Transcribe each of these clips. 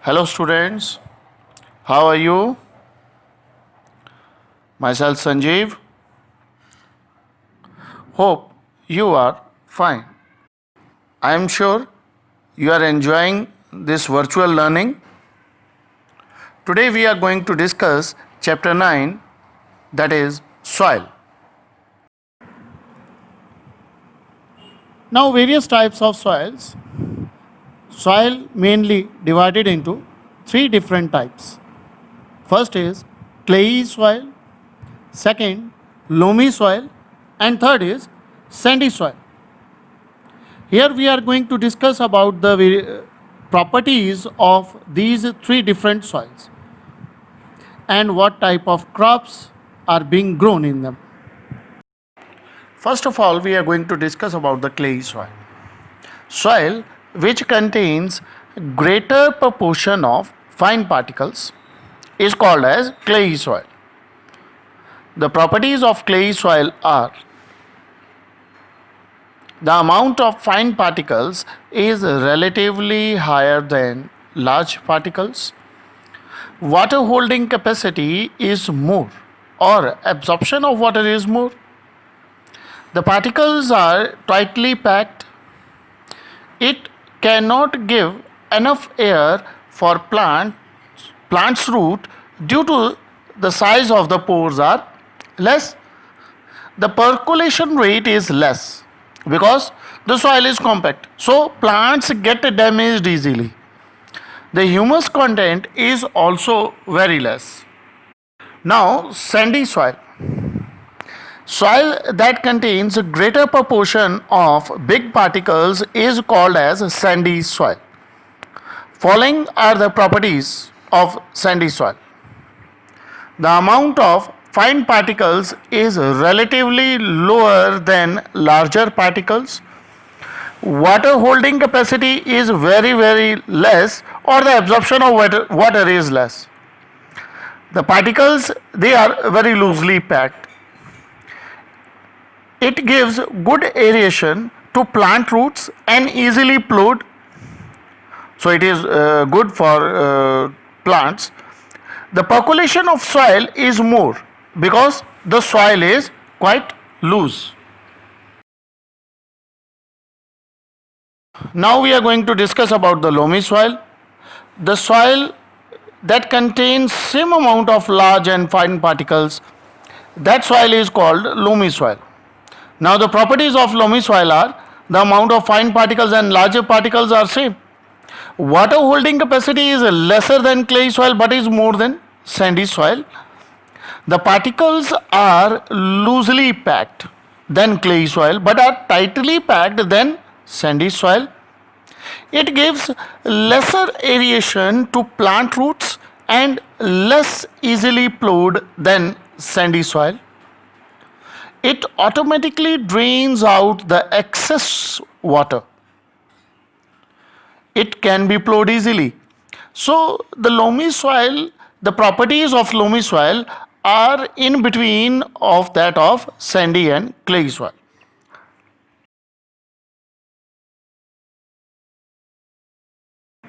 Hello, students. How are you? Myself, Sanjeev. Hope you are fine. I am sure you are enjoying this virtual learning. Today, we are going to discuss chapter 9, that is soil. Now, various types of soils. Soil mainly divided into three different types. First is clayey soil, second, loamy soil, and third is sandy soil. Here we are going to discuss about the properties of these three different soils and what type of crops are being grown in them. First of all, we are going to discuss about the clay soil. Soil which contains greater proportion of fine particles is called as clayey soil. The properties of clayey soil are: the amount of fine particles is relatively higher than large particles. Water holding capacity is more, or absorption of water is more. The particles are tightly packed. It cannot give enough air for plant's root due to the size of the pores are less. The percolation rate is less because the soil is compact, so plants get damaged easily. The humus content is also very less. Now, sandy soil. Soil that contains a greater proportion of big particles is called as sandy soil. Following are the properties of sandy soil. The amount of fine particles is relatively lower than larger particles. Water holding capacity is very less, or the absorption of water is less. The particles, they are very loosely packed. It gives good aeration to plant roots and easily plowed, so it is good for plants. The percolation of soil is more because the soil is quite loose. Now we are going to discuss about the loamy soil. The soil that contains same amount of large and fine particles, that soil is called loamy soil. Now the properties of loamy soil are: the amount of fine particles and larger particles are same. Water holding capacity is lesser than clay soil but is more than sandy soil. The particles are loosely packed than clay soil but are tightly packed than sandy soil. It gives lesser aeration to plant roots and less easily plowed than sandy soil. It automatically drains out the excess water. It can be plowed easily. So the loamy soil, the properties of loamy soil are in between of that of sandy and clay soil.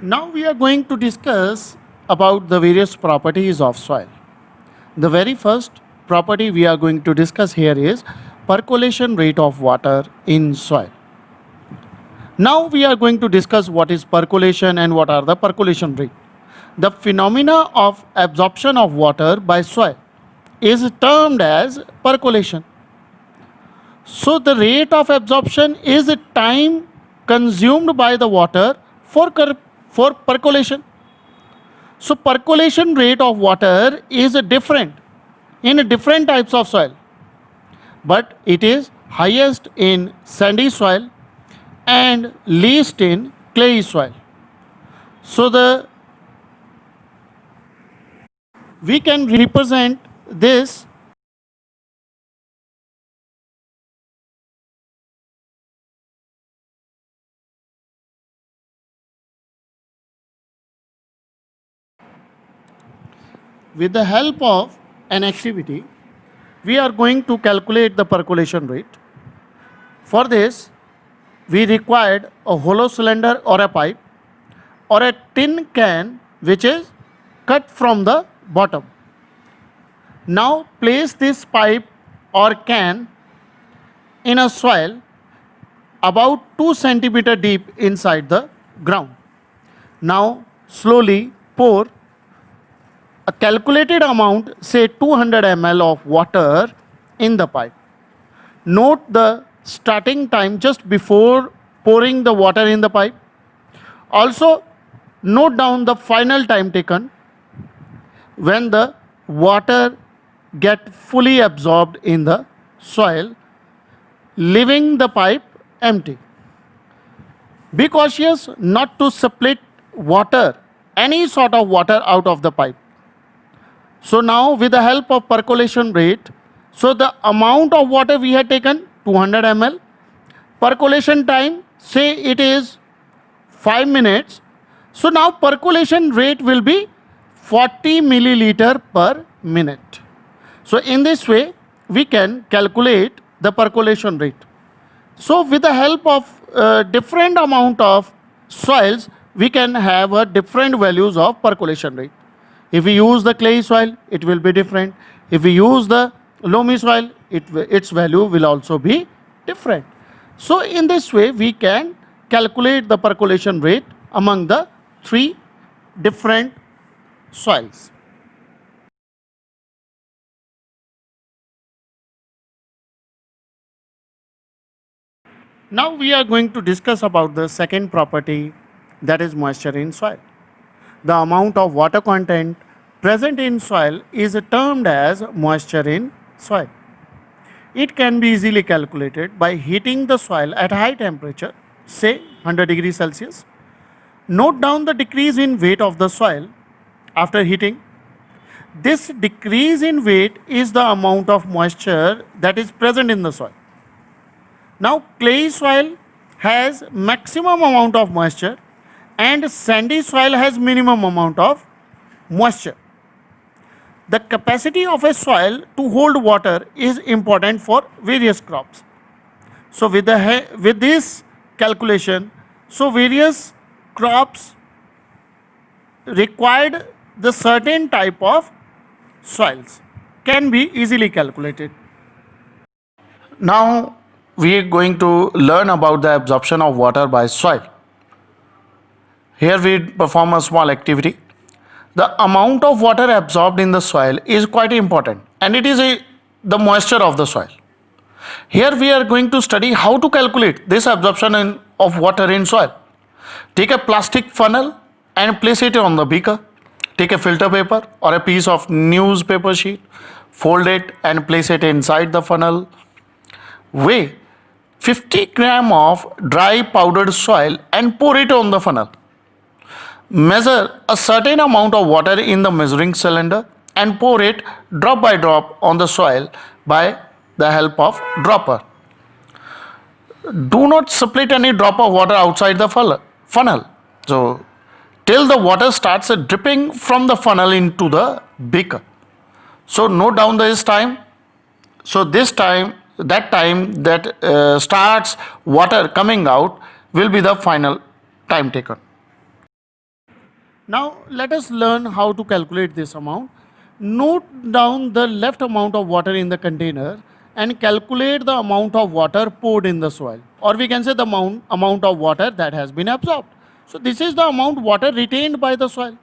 Now we are going to discuss about the various properties of soil. The very first property we are going to discuss here is percolation rate of water in soil. Now we are going to discuss what is percolation and what are the percolation rate. The phenomena of absorption of water by soil is termed as percolation. So the rate of absorption is the time consumed by the water for percolation. So percolation rate of water is different in different types of soil, but it is highest in sandy soil and least in clayey soil. So we can represent this with the help of an activity. We are going to calculate the percolation rate. For this, we required a hollow cylinder or a pipe or a tin can which is cut from the bottom. Now place this pipe or can in a soil about 2 centimeter deep inside the ground. Now slowly pour a calculated amount, say 200 ml of water in the pipe. Note the starting time just before pouring the water in the pipe. Also note down the final time taken when the water get fully absorbed in the soil, leaving the pipe empty. Be cautious not to split water, any sort of water out of the pipe. So now with the help of percolation rate, so the amount of water we had taken 200 ml, percolation time say it is 5 minutes. So now percolation rate will be 40 milliliter per minute. So in this way we can calculate the percolation rate. So with the help of different amount of soils, we can have a different values of percolation rate. If we use the clay soil, it will be different. If we use the loamy soil, its value will also be different. So in this way, we can calculate the percolation rate among the 3 different soils. Now we are going to discuss about the second property, that is moisture in soil. The amount of water content present in soil is termed as moisture in soil. It can be easily calculated by heating the soil at high temperature, say 100 degrees Celsius. Note down the decrease in weight of the soil after heating. This decrease in weight is the amount of moisture that is present in the soil. Now clay soil has maximum amount of moisture and sandy soil has minimum amount of moisture. The capacity of a soil to hold water is important for various crops. So with this calculation, so various crops required the certain type of soils can be easily calculated. Now we are going to learn about the absorption of water by soil. Here we perform a small activity. The amount of water absorbed in the soil is quite important and it is the moisture of the soil. Here we are going to study how to calculate this absorption of water in soil. Take a plastic funnel and place it on the beaker. Take a filter paper or a piece of newspaper sheet, fold it and place it inside the funnel. Weigh 50 gram of dry powdered soil and pour it on the funnel. Measure a certain amount of water in the measuring cylinder and pour it drop by drop on the soil by the help of dropper. Do not split any drop of water outside the funnel. So till the water starts dripping from the funnel into the beaker. So note down this time. So that time that starts water coming out will be the final time taken. Now let us learn how to calculate this amount. Note down the left amount of water in the container and calculate the amount of water poured in the soil, or we can say the amount of water that has been absorbed. So this is the amount water retained by the soil.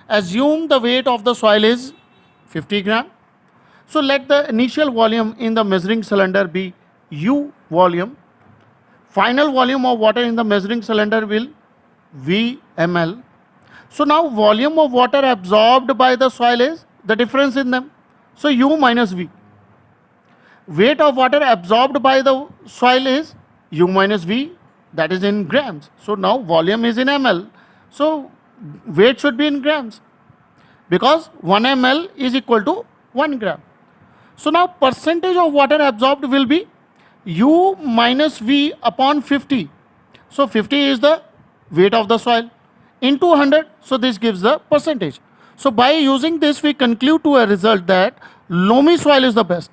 Assume the weight of the soil is 50 gram. So let the initial volume in the measuring cylinder be U volume. Final volume of water in the measuring cylinder will V ml. So now volume of water absorbed by the soil is the difference in them. So U minus V. Weight of water absorbed by the soil is U minus V, that is in grams. So now volume is in ml. So weight should be in grams because 1 ml is equal to 1 gram. So now percentage of water absorbed will be U minus V upon 50. So 50 is the weight of the soil into 100. So this gives the percentage. So by using this we conclude to a result that loamy soil is the best.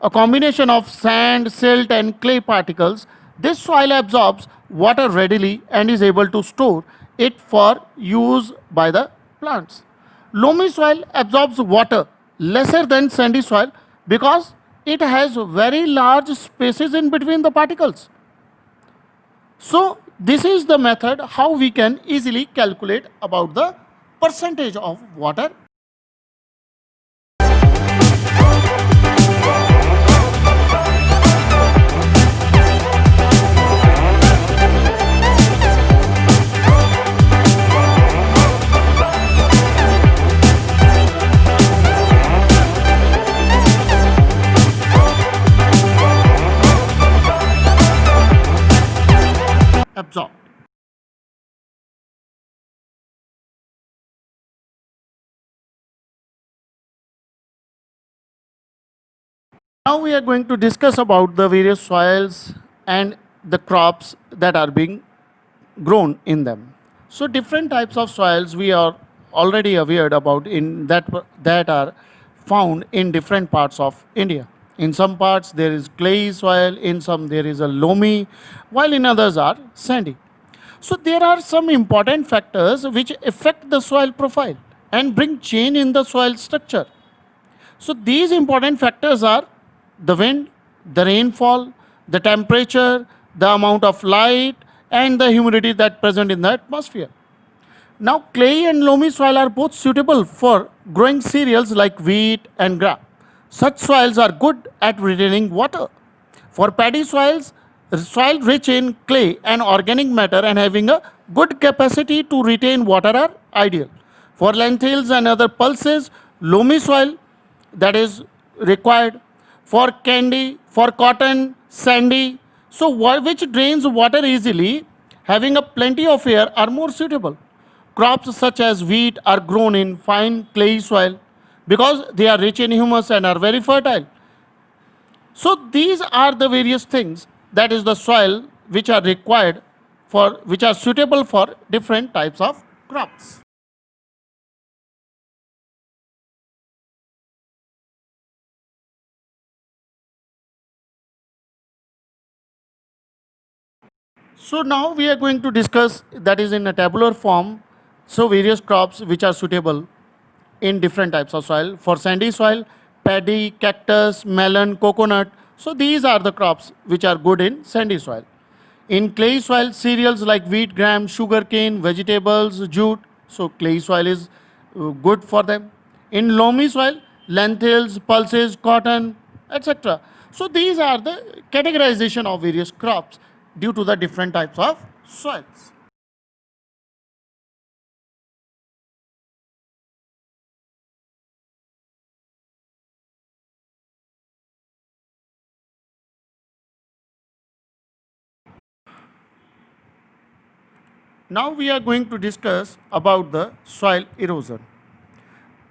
A combination of sand, silt and clay particles, this soil absorbs water readily and is able to store it for use by the plants. Loamy soil absorbs water lesser than sandy soil because it has very large spaces in between the particles. So this is the method how we can easily calculate about the percentage of water. Absorbed. Now we are going to discuss about the various soils and the crops that are being grown in them. So different types of soils we are already aware about in that are found in different parts of India. In some parts there is clay soil, in some there is a loamy, while in others are sandy. So there are some important factors which affect the soil profile and bring change in the soil structure. So these important factors are the wind, the rainfall, the temperature, the amount of light, and the humidity that present in the atmosphere. Now, clay and loamy soil are both suitable for growing cereals like wheat and gram. Such soils are good at retaining water. For paddy soils, soil rich in clay and organic matter and having a good capacity to retain water are ideal. For lentils and other pulses, loamy soil that is required. For candy, for cotton, sandy, so which drains water easily, having a plenty of air are more suitable. Crops such as wheat are grown in fine clay soil because they are rich in humus and are very fertile. So these are the various things that is the soil which are required for which are suitable for different types of crops. So now we are going to discuss that is in a tabular form. So various crops which are suitable in different types of soil. For sandy soil, paddy, cactus, melon, coconut. So these are the crops which are good in sandy soil. In clay soil, cereals like wheat, gram, sugarcane, vegetables, jute. So clay soil is good for them. In loamy soil, lentils, pulses, cotton, etc. So these are the categorization of various crops due to the different types of soils. Now we are going to discuss about the soil erosion.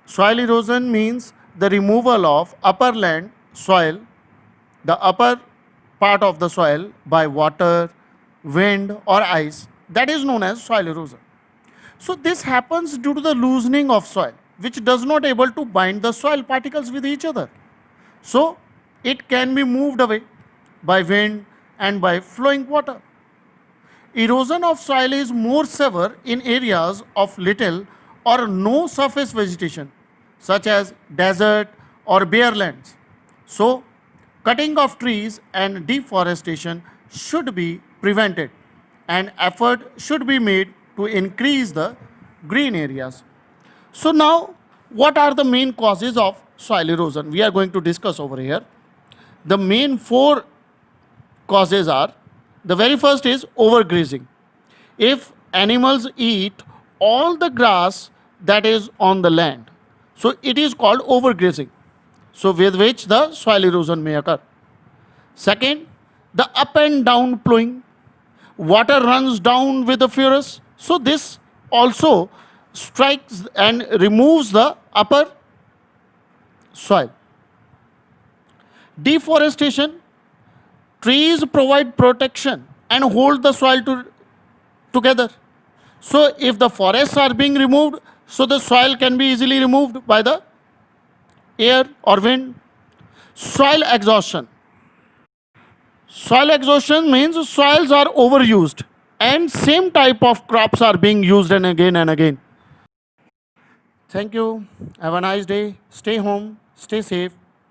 Soil erosion means the removal of upperland soil, the upper part of the soil by water, wind or ice, that is known as soil erosion. So this happens due to the loosening of soil which does not able to bind the soil particles with each other. So it can be moved away by wind and by flowing water. Erosion of soil is more severe in areas of little or no surface vegetation, such as desert or bare lands. So, cutting of trees and deforestation should be prevented, and effort should be made to increase the green areas. So, now what are the main causes of soil erosion? We are going to discuss over here. The main four causes are, the very first is overgrazing. If animals eat all the grass that is on the land, so it is called overgrazing, so with which the soil erosion may occur. Second, the up and down plowing. Water runs down with the furrows, so this also strikes and removes the upper soil. Deforestation. Trees provide protection and hold the soil together. So if the forests are being removed, so the soil can be easily removed by the air or wind. Soil exhaustion. Soil exhaustion means soils are overused and same type of crops are being used and again and again. Thank you. Have a nice day. Stay home. Stay safe.